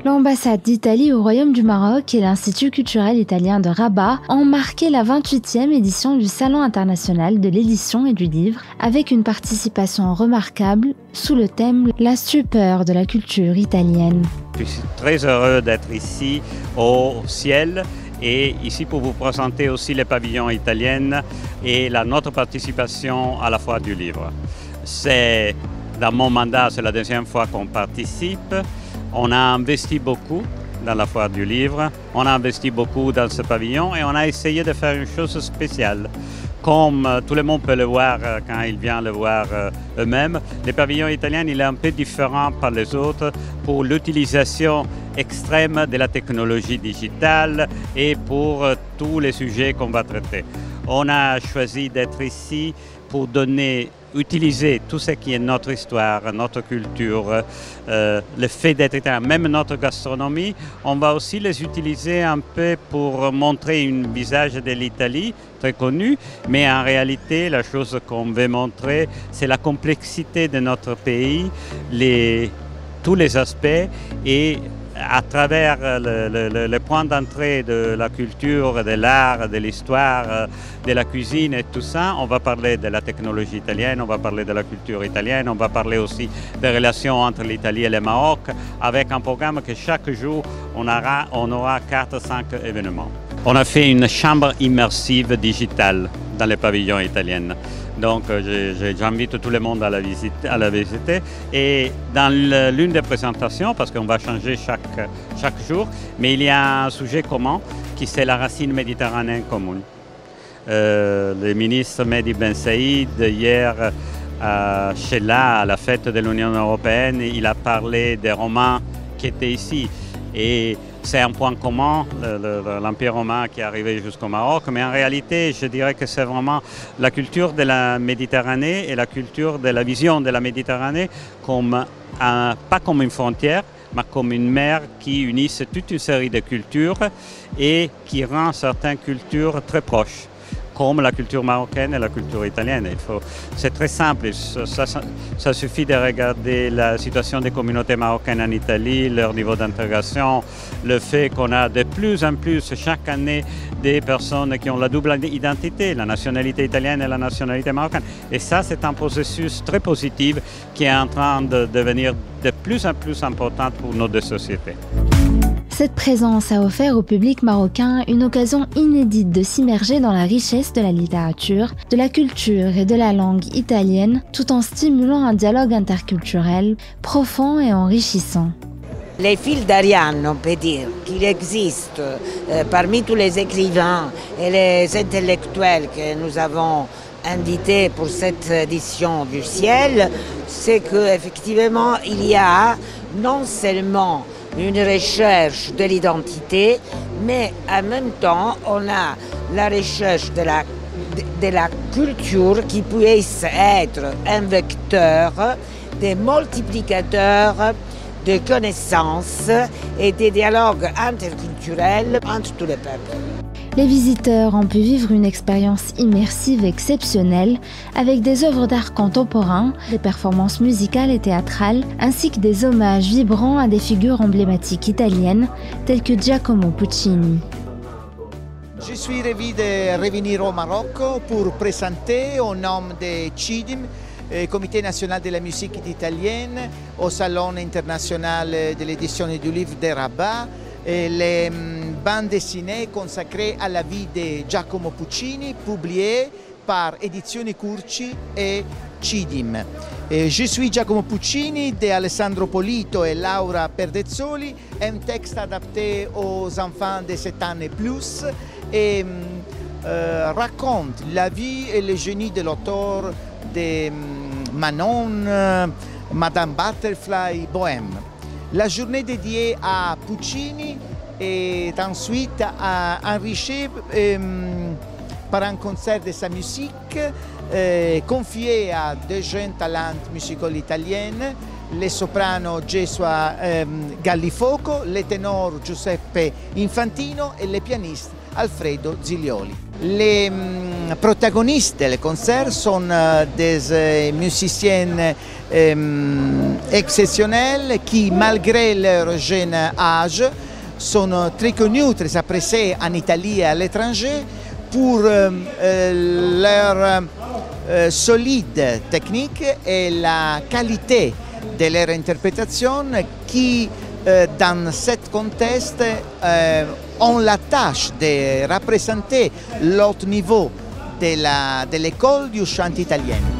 L'ambassade d'Italie au Royaume du Maroc et l'Institut culturel italien de Rabat ont marqué la 28e édition du Salon international de l'édition et du livre, avec une participation remarquable sous le thème « La stupeur de la culture italienne ». Je suis très heureux d'être ici au ciel et ici pour vous présenter aussi les pavillons italiens et notre participation à la Foire du livre. Dans mon mandat, c'est la deuxième fois qu'on participe. On a investi beaucoup dans la Foire du livre, on a investi beaucoup dans ce pavillon et on a essayé de faire une chose spéciale. Comme tout le monde peut le voir quand il vient le voir eux-mêmes, le pavillon italien il est un peu différent par les autres pour l'utilisation extrême de la technologie digitale et pour tous les sujets qu'on va traiter. On a choisi d'être ici pour utiliser tout ce qui est notre histoire, notre culture, le fait d'être italien, même notre gastronomie. On va aussi les utiliser un peu pour montrer un visage de l'Italie très connu, mais en réalité, la chose qu'on veut montrer, c'est la complexité de notre pays, tous les aspects et à travers le point d'entrée de la culture, de l'art, de l'histoire, de la cuisine et tout ça, on va parler de la technologie italienne, on va parler de la culture italienne, on va parler aussi des relations entre l'Italie et le Maroc, avec un programme que chaque jour, on aura 4-5 événements. On a fait une chambre immersive digitale dans les pavillons italiens. Donc j'invite tout le monde à la visiter. Et dans l'une des présentations, parce qu'on va changer chaque jour, mais il y a un sujet commun qui c'est la racine méditerranéenne commune. Le ministre Mehdi Ben Saïd, hier, à la fête de l'Union européenne, il a parlé des Romains qui étaient ici. Et c'est un point commun, l'Empire romain qui est arrivé jusqu'au Maroc, mais en réalité, je dirais que c'est vraiment la culture de la Méditerranée et la culture de la vision de la Méditerranée pas comme une frontière, mais comme une mer qui unisse toute une série de cultures et qui rend certaines cultures très proches, comme la culture marocaine et la culture italienne. C'est très simple, ça suffit de regarder la situation des communautés marocaines en Italie, leur niveau d'intégration, le fait qu'on a de plus en plus chaque année des personnes qui ont la double identité, la nationalité italienne et la nationalité marocaine. Et ça, c'est un processus très positif qui est en train de devenir de plus en plus important pour nos deux sociétés. Cette présence a offert au public marocain une occasion inédite de s'immerger dans la richesse de la littérature, de la culture et de la langue italienne, tout en stimulant un dialogue interculturel profond et enrichissant. Les fils d'Ariane, on peut dire qu'il existe parmi tous les écrivains et les intellectuels que nous avons invités pour cette édition du Ciel, c'est qu'effectivement il y a non seulement une recherche de l'identité, mais en même temps, on a la recherche de la culture qui puisse être un vecteur, des multiplicateurs de connaissances et des dialogues interculturels entre tous les peuples. Les visiteurs ont pu vivre une expérience immersive exceptionnelle avec des œuvres d'art contemporain, des performances musicales et théâtrales, ainsi que des hommages vibrants à des figures emblématiques italiennes telles que Giacomo Puccini. Je suis ravi de revenir au Maroc pour présenter au nom de CIDIM, Comité national de la musique italienne, au Salon international de l'édition du livre de Rabat, les bandes dessinées consacrées à la vie de Giacomo Puccini, publiées par Edizioni Curci et CIDIM. Je suis Giacomo Puccini de Alessandro Polito et Laura Perdezzoli, un texte adapté aux enfants de 7 ans et plus et raconte la vie et le génie de l'auteur de Manon, Madame Butterfly, Bohème. La journée dédiée à Puccini est ensuite enrichie par un concert de sa musique confié à deux jeunes talents musicaux italiens, le soprano Gesua Gallifoco, le ténor Giuseppe Infantino et le pianiste Alfredo Zilioli. protagonistes des concerts sont des musiciens exceptionnels qui, malgré leur jeune âge, sont très connus, très appréciés en Italie et à l'étranger pour leur solide technique et la qualité de leur interprétation qui, dans ce contexte, ont la tâche de représenter l'autre niveau de l'école du chant italien.